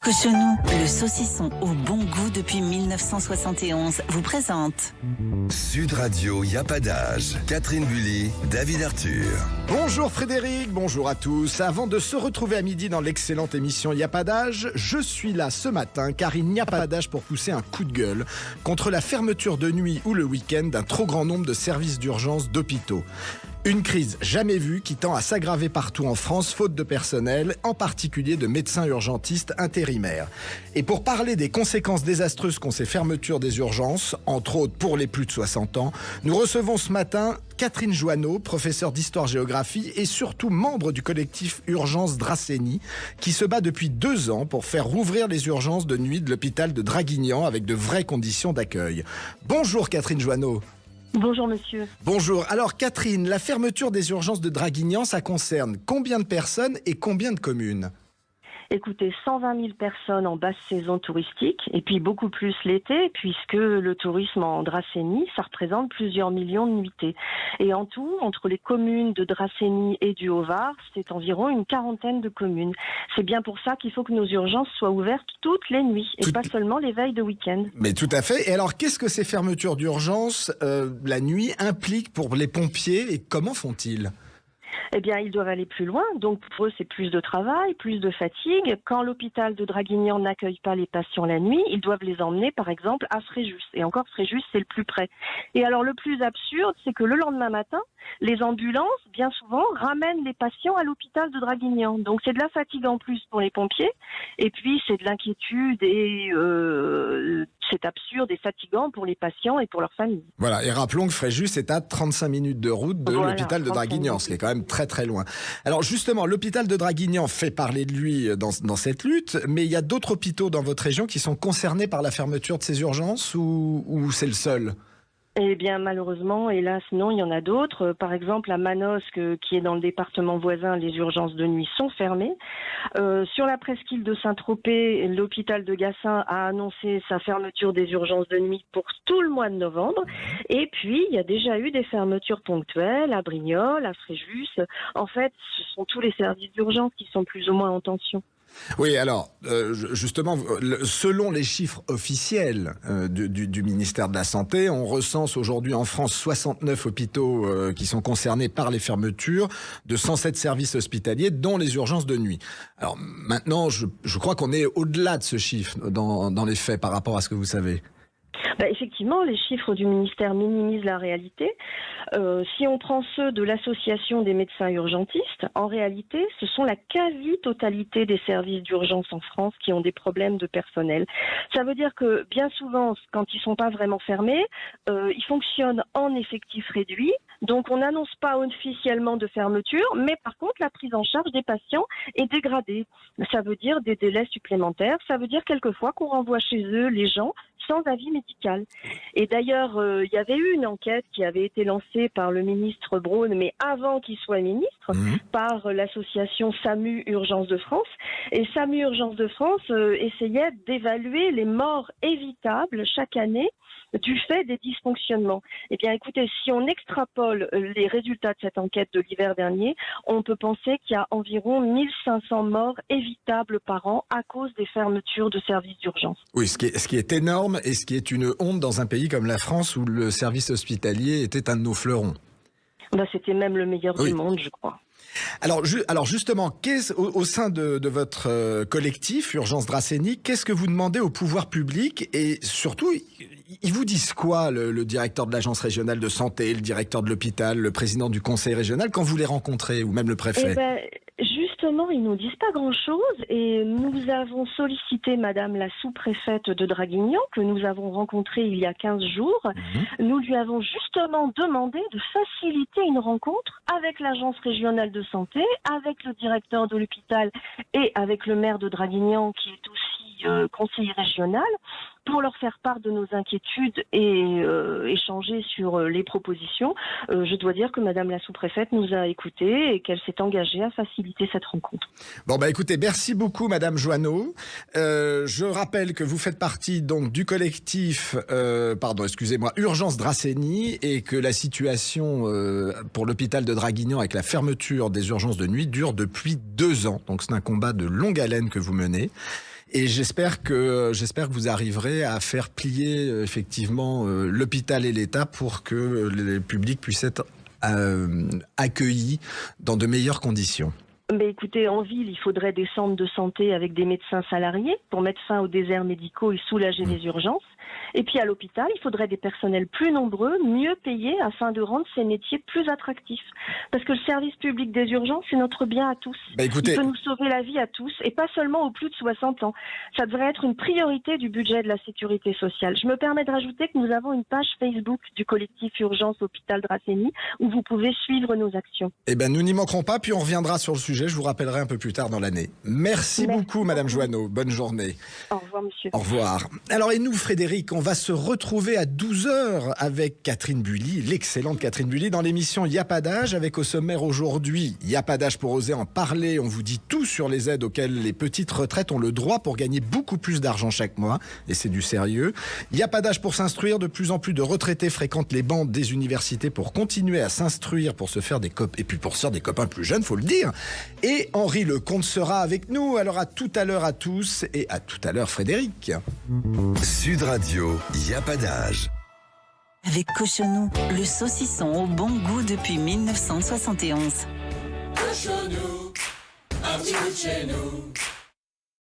Cochonou, le saucisson au bon goût depuis 1971, vous présente Sud Radio, y a pas d'âge. Catherine Bully, David Arthur. Bonjour Frédéric, bonjour à tous. Avant de se retrouver à midi dans l'excellente émission Y a pas d'âge, je suis là ce matin car il n'y a pas d'âge pour pousser un coup de gueule contre la fermeture de nuit ou le week-end d'un trop grand nombre de services d'urgence d'hôpitaux. Une crise jamais vue qui tend à s'aggraver partout en France, faute de personnel, en particulier de médecins urgentistes intérimaires. Et pour parler des conséquences désastreuses qu'ont ces fermetures des urgences, entre autres pour les plus de 60 ans, nous recevons ce matin Catherine Joanneau, professeure d'histoire-géographie et surtout membre du collectif Urgence Dracénie, qui se bat depuis 2 ans pour faire rouvrir les urgences de nuit de l'hôpital de Draguignan avec de vraies conditions d'accueil. Bonjour Catherine Joanneau. Bonjour monsieur. Bonjour. Alors Catherine, la fermeture des urgences de Draguignan, ça concerne combien de personnes et combien de communes ? Écoutez, 120 000 personnes en basse saison touristique et puis beaucoup plus l'été puisque le tourisme en Dracénie, ça représente plusieurs millions de nuitées. Et en tout, entre les communes de Dracénie et du Haut-Var, c'est environ une 40aine de communes. C'est bien pour ça qu'il faut que nos urgences soient ouvertes toutes les nuits et pas seulement les veilles de week-end. Mais tout à fait. Et alors, qu'est-ce que ces fermetures d'urgence la nuit impliquent pour les pompiers et comment font-ils ? Eh bien, ils doivent aller plus loin. Donc, pour eux, c'est plus de travail, plus de fatigue. Quand l'hôpital de Draguignan n'accueille pas les patients la nuit, ils doivent les emmener, par exemple, à Fréjus. Et encore, Fréjus, c'est le plus près. Et alors, le plus absurde, c'est que le lendemain matin, les ambulances, bien souvent, ramènent les patients à l'hôpital de Draguignan. Donc, c'est de la fatigue en plus pour les pompiers. Et puis, c'est de l'inquiétude et c'est absurde et fatigant pour les patients et pour leurs familles. Voilà. Et rappelons que Fréjus est à 35 minutes de route de l'hôpital de Draguignan, ce qui est quand même très très loin. Alors justement, l'hôpital de Draguignan fait parler de lui dans cette lutte, mais il y a d'autres hôpitaux dans votre région qui sont concernés par la fermeture de ces urgences ou c'est le seul ? Eh bien, malheureusement, hélas, non, il y en a d'autres. Par exemple, à Manosque, qui est dans le département voisin, les urgences de nuit sont fermées. Sur la presqu'île de Saint-Tropez, l'hôpital de Gassin a annoncé sa fermeture des urgences de nuit pour tout le mois de novembre. Et puis, il y a déjà eu des fermetures ponctuelles à Brignoles, à Fréjus. En fait, ce sont tous les services d'urgence qui sont plus ou moins en tension. Oui, alors, justement, selon les chiffres officiels du ministère de la Santé, on recense aujourd'hui en France 69 hôpitaux qui sont concernés par les fermetures de 107 services hospitaliers, dont les urgences de nuit. Alors maintenant, je crois qu'on est au-delà de ce chiffre dans les faits par rapport à ce que vous savez. Effectivement, les chiffres du ministère minimisent la réalité. Si on prend ceux de l'association des médecins urgentistes, en réalité, ce sont la quasi-totalité des services d'urgence en France qui ont des problèmes de personnel. Ça veut dire que bien souvent, quand ils sont pas vraiment fermés, ils fonctionnent en effectif réduit. Donc, on n'annonce pas officiellement de fermeture, mais par contre, la prise en charge des patients est dégradée. Ça veut dire des délais supplémentaires. Ça veut dire quelquefois qu'on renvoie chez eux les gens sans avis médical. Et d'ailleurs, il y avait eu une enquête qui avait été lancée par le ministre Braun, mais avant qu'il soit ministre, par l'association SAMU Urgence de France. Et SAMU Urgence de France essayait d'évaluer les morts évitables chaque année du fait des dysfonctionnements. Eh bien, écoutez, si on extrapole les résultats de cette enquête de l'hiver dernier, on peut penser qu'il y a environ 1500 morts évitables par an à cause des fermetures de services d'urgence. Oui, ce qui est énorme et ce qui est une honte dans un pays comme la France où le service hospitalier était un de nos fleurons. C'était même le meilleur du monde, je crois. Alors justement, au sein de votre collectif Urgence Dracénie, qu'est-ce que vous demandez au pouvoir public et surtout, ils vous disent quoi, le directeur de l'agence régionale de santé, le directeur de l'hôpital, le président du conseil régional, quand vous les rencontrez, ou même le préfet ? Justement, ils nous disent pas grand-chose et nous avons sollicité Madame la sous-préfète de Draguignan, que nous avons rencontrée il y a 15 jours. Nous lui avons justement demandé de faciliter une rencontre avec l'agence régionale de santé, avec le directeur de l'hôpital et avec le maire de Draguignan, qui est aussi conseiller régional, pour leur faire part de nos inquiétudes et échanger sur les propositions. Je dois dire que Madame la sous-préfète nous a écoutés et qu'elle s'est engagée à faciliter cette rencontre. Bon, écoutez, merci beaucoup Madame Joanneau. Je rappelle que vous faites partie donc du collectif, Urgence Dracénie, et que la situation pour l'hôpital de Draguignan avec la fermeture des urgences de nuit dure depuis 2 ans. Donc c'est un combat de longue haleine que vous menez. Et j'espère que vous arriverez à faire plier effectivement l'hôpital et l'État pour que le public puisse être accueilli dans de meilleures conditions. Mais écoutez, en ville, il faudrait des centres de santé avec des médecins salariés pour mettre fin aux déserts médicaux et soulager les urgences. Et puis à l'hôpital, il faudrait des personnels plus nombreux, mieux payés, afin de rendre ces métiers plus attractifs. Parce que le service public des urgences, c'est notre bien à tous. Écoutez, il peut nous sauver la vie à tous, et pas seulement aux plus de 60 ans. Ça devrait être une priorité du budget de la sécurité sociale. Je me permets de rajouter que nous avons une page Facebook du collectif Urgence Hôpital Dracénie, où vous pouvez suivre nos actions. Nous n'y manquerons pas, puis on reviendra sur le sujet. Je vous rappellerai un peu plus tard dans l'année. Merci beaucoup, Madame Joanneau. Bonne journée. Au revoir, monsieur. Au revoir. Alors, et nous, Frédéric, on va se retrouver à 12h avec Catherine Bully, l'excellente Catherine Bully, dans l'émission Y a pas d'âge, avec au sommaire aujourd'hui, Y a pas d'âge pour oser en parler. On vous dit tout sur les aides auxquelles les petites retraites ont le droit pour gagner beaucoup plus d'argent chaque mois. Et c'est du sérieux. Y a pas d'âge pour s'instruire. De plus en plus de retraités fréquentent les bancs des universités pour continuer à s'instruire, pour se faire des copains, et puis pour se faire des copains plus jeunes, faut le dire. Et Henri Lecomte sera avec nous. Alors à tout à l'heure à tous, et à tout à l'heure Frédéric. Sud Radio, y a pas d'âge. Avec Cochonou, le saucisson au bon goût depuis 1971. Cochonou, un petit bout de chez nous.